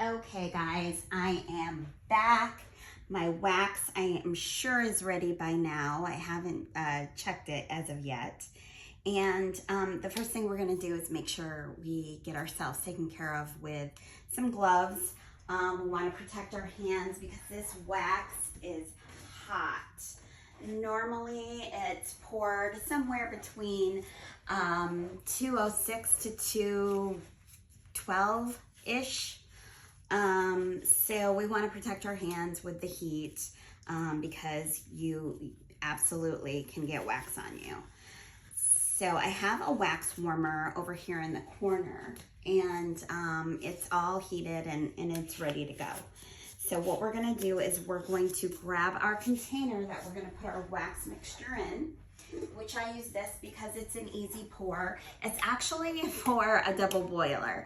Okay guys, I am back. My wax, I am sure is ready by now. I haven't checked it as of yet. And the first thing we're gonna do is make sure we get ourselves taken care of with some gloves. We wanna protect our hands because this wax is hot. Normally it's poured somewhere between 206 to 212-ish. So we want to protect our hands with the heat because you absolutely can get wax on you. So I have a wax warmer over here in the corner, and it's all heated and it's ready to go. So what we're going to do is we're going to grab our container that we're going to put our wax mixture in, which I use this because it's an easy pour. It's actually for a double boiler,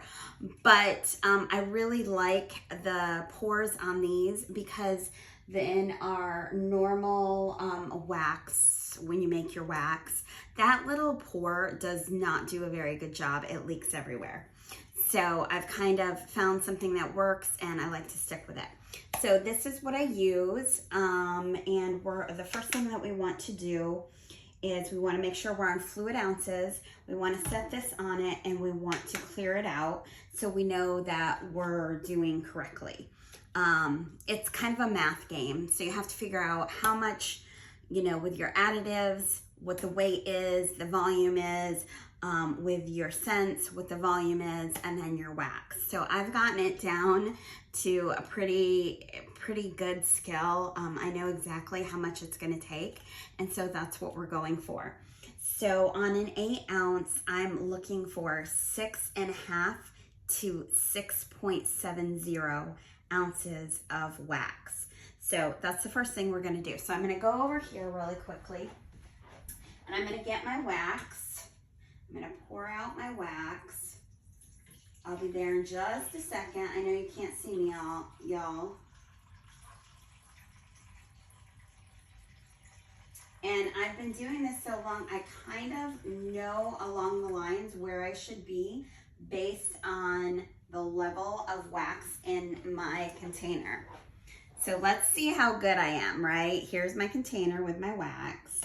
but I really like the pours on these because in our normal wax, when you make your wax, that little pour does not do a very good job. It leaks everywhere. So I've kind of found something that works and I like to stick with it. So this is what I use, and the first thing that we want to do is we want to make sure we're on fluid ounces. We want to set this on it and we want to clear it out so we know that we're doing correctly. It's kind of a math game, so you have to figure out how much, with your additives, what the weight is, the volume is, with your scents, what the volume is, and then your wax. So I've gotten it down to a pretty good skill. I know exactly how much it's going to take, and so that's what we're going for. So on an 8 ounce, I'm looking for 6.5 to 6.70 ounces of wax. So that's the first thing we're going to do. So I'm going to go over here really quickly, and I'm going to get my wax. I'm going to pour out my wax. I'll be there in just a second. I know you can't see me, y'all. And I've been doing this so long, I kind of know along the lines where I should be based on the level of wax in my container. So let's see how good I am, right? Here's my container with my wax.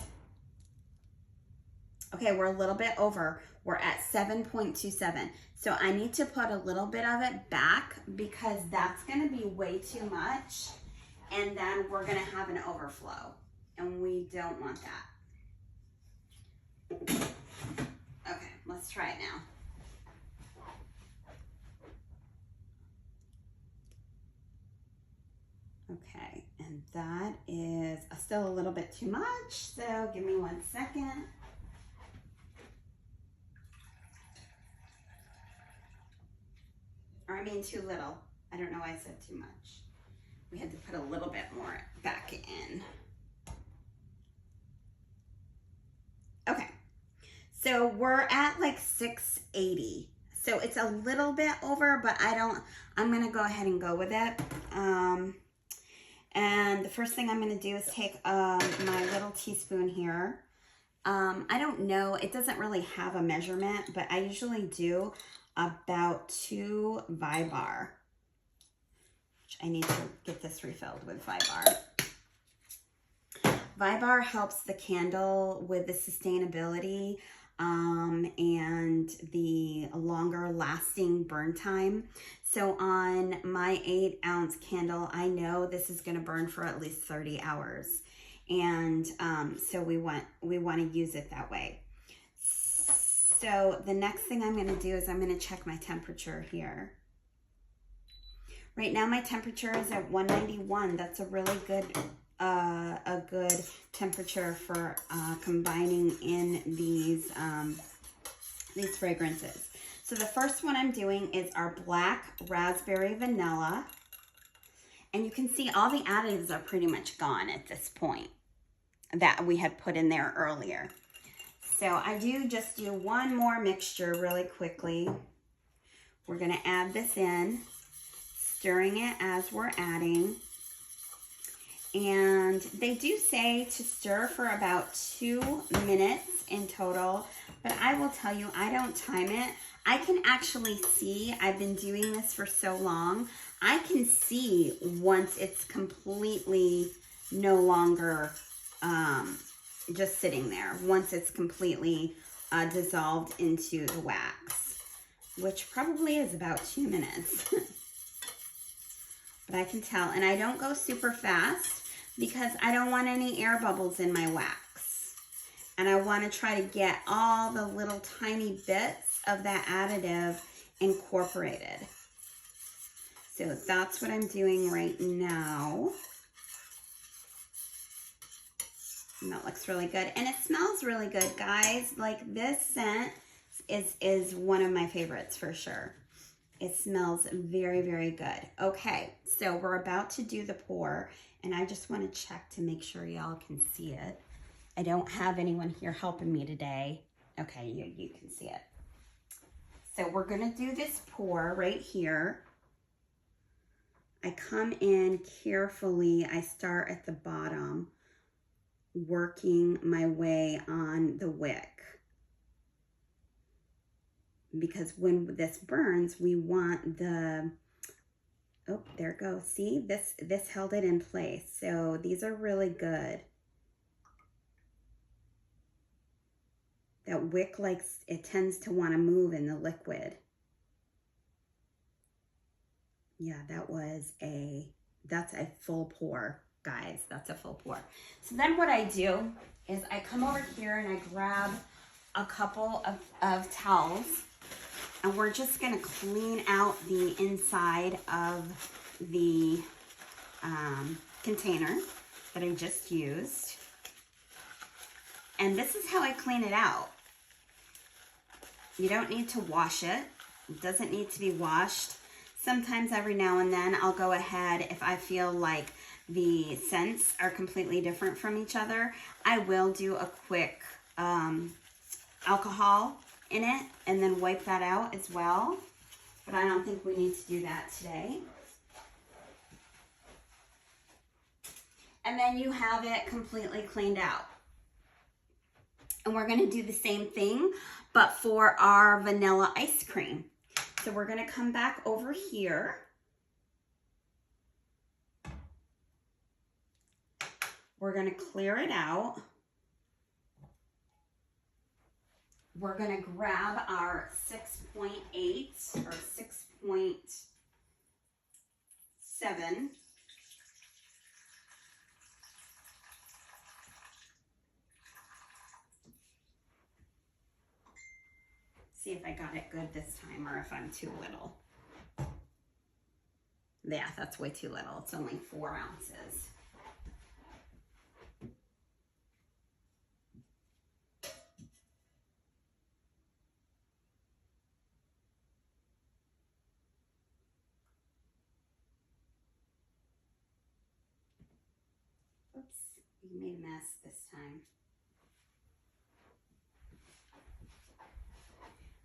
Okay, we're a little bit over. We're at 7.27. So I need to put a little bit of it back because that's going to be way too much. And then we're going to have an overflow. And we don't want that. Okay, let's try it now. Okay, and that is still a little bit too much. So give me 1 second. Or I mean too little. I don't know why I said too much. We had to put a little bit more back in. Okay, so we're at like 680. So it's a little bit over, but I'm gonna go ahead and go with it. And the first thing I'm gonna do is take my little teaspoon here. I don't know, it doesn't really have a measurement, but I usually do about 2 Vibar. I need to get this refilled with Vibar. Vibar helps the candle with the sustainability and the longer lasting burn time. So on my 8 ounce candle, I know this is going to burn for at least 30 hours. And so we want to use it that way. So the next thing I'm going to do is I'm going to check my temperature here. Right now my temperature is at 191. That's a really good temperature for combining in these fragrances. So the first one I'm doing is our black raspberry vanilla. And you can see all the additives are pretty much gone at this point that we had put in there earlier. So I just do one more mixture really quickly. We're going to add this in, stirring it as we're adding. And they do say to stir for about 2 minutes in total, but I will tell you, I don't time it. I can actually see, I've been doing this for so long, I can see once it's completely no longer just sitting there, once it's completely dissolved into the wax, which probably is about 2 minutes. But I can tell, and I don't go super fast because I don't want any air bubbles in my wax. And I want to try to get all the little tiny bits of that additive incorporated. So that's what I'm doing right now. And that looks really good. And it smells really good, guys. Like, this scent is one of my favorites for sure. It smells very, very good. Okay, so we're about to do the pour, and I just want to check to make sure y'all can see it. I don't have anyone here helping me today. Okay, you can see it. So we're gonna do this pour right here. I come in carefully. I start at the bottom, working my way on the wick. Because when this burns, we want the, oh, there it goes. See, this held it in place. So these are really good. That wick likes, it tends to want to move in the liquid. Yeah, that's a full pour, guys. That's a full pour. So then what I do is I come over here and I grab a couple of towels. And we're just gonna clean out the inside of the container that I just used. And this is how I clean it out. You don't need to wash it. It doesn't need to be washed. Sometimes every now and then I'll go ahead, if I feel like the scents are completely different from each other, I will do a quick alcohol in it and then wipe that out as well. But I don't think we need to do that today. And then you have it completely cleaned out. And we're gonna do the same thing, but for our vanilla ice cream. So we're gonna come back over here. We're gonna clear it out. We're gonna grab our 6.8 or 6.7. See if I got it good this time or if I'm too little. Yeah, that's way too little. It's only 4 ounces. Oops, we made a mess this time.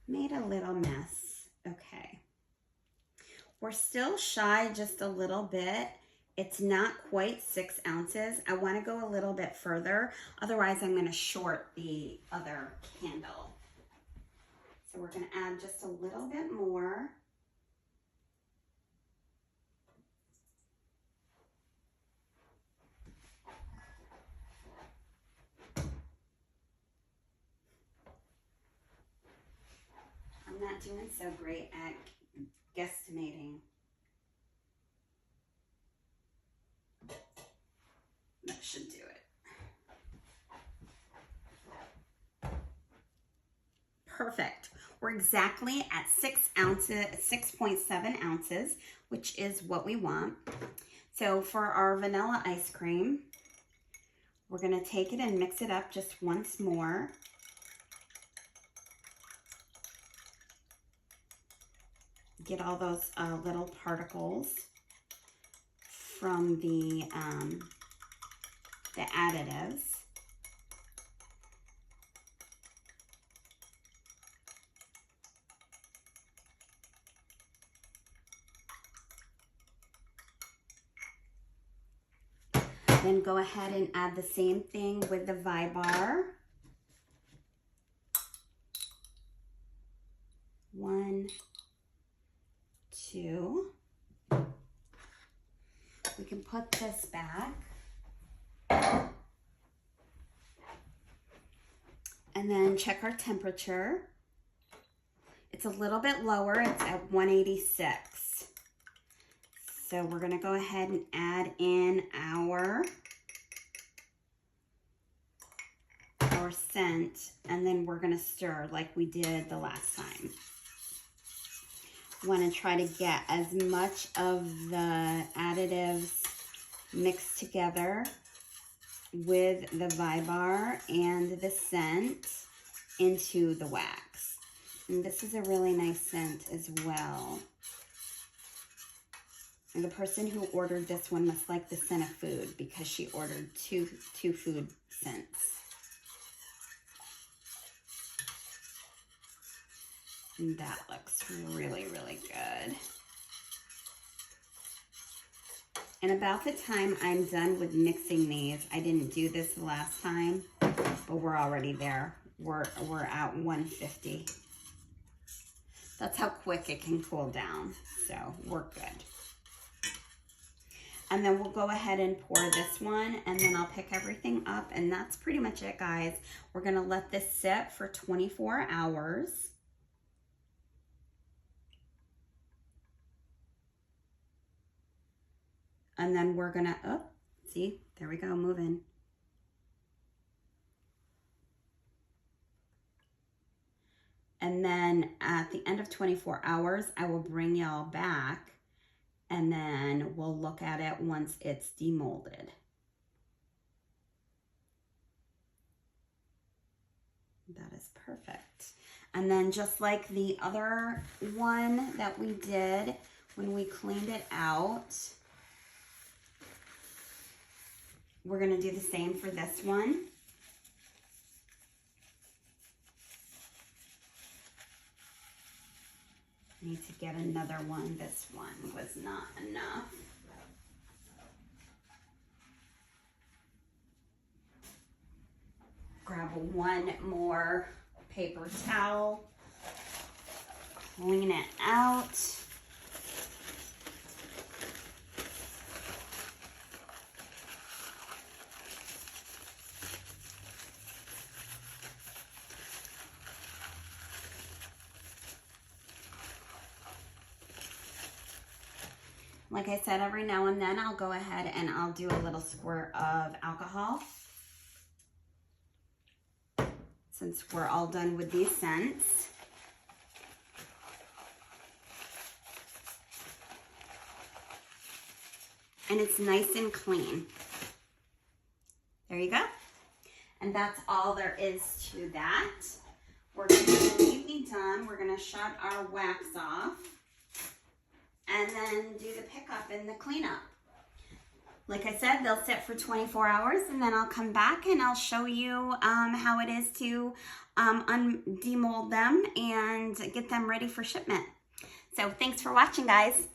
Made a little mess. Okay. We're still shy just a little bit. It's not quite 6 ounces. I want to go a little bit further. Otherwise, I'm going to short the other candle. So we're going to add just a little bit more. I'm not doing so great at guesstimating. That should do it. Perfect. We're exactly at 6 ounces, 6.7 ounces, which is what we want. So for our vanilla ice cream, we're going to take it and mix it up just once more. Get all those little particles from the additives. Then go ahead and add the same thing with the Vibar. 1 we can put this back. And then check our temperature. It's a little bit lower, it's at 186. So we're gonna go ahead and add in our scent, and then we're gonna stir like we did the last time. Want to try to get as much of the additives mixed together with the Vibar and the scent into the wax. And this is a really nice scent as well. And the person who ordered this one must like the scent of food because she ordered two food scents. And that looks really, really good. And about the time I'm done with mixing these, I didn't do this the last time, but we're already there. We're at 150. That's how quick it can cool down. So we're good. And then we'll go ahead and pour this one, and then I'll pick everything up, and that's pretty much it, guys. We're gonna let this sit for 24 hours. And then we're gonna, oh, see, there we go, moving. And then at the end of 24 hours, I will bring y'all back, and then we'll look at it once it's demolded. That is perfect. And then just like the other one that we did when we cleaned it out, we're gonna do the same for this one. Need to get another one. This one was not enough. Grab one more paper towel, clean it out. Like I said, every now and then I'll go ahead and I'll do a little squirt of alcohol. Since we're all done with these scents. And it's nice and clean. There you go. And that's all there is to that. We're completely done. We're gonna shut our wax off. And then do the pickup and the cleanup. Like I said, they'll sit for 24 hours, and then I'll come back and I'll show you how it is to demold them and get them ready for shipment. So thanks for watching, guys.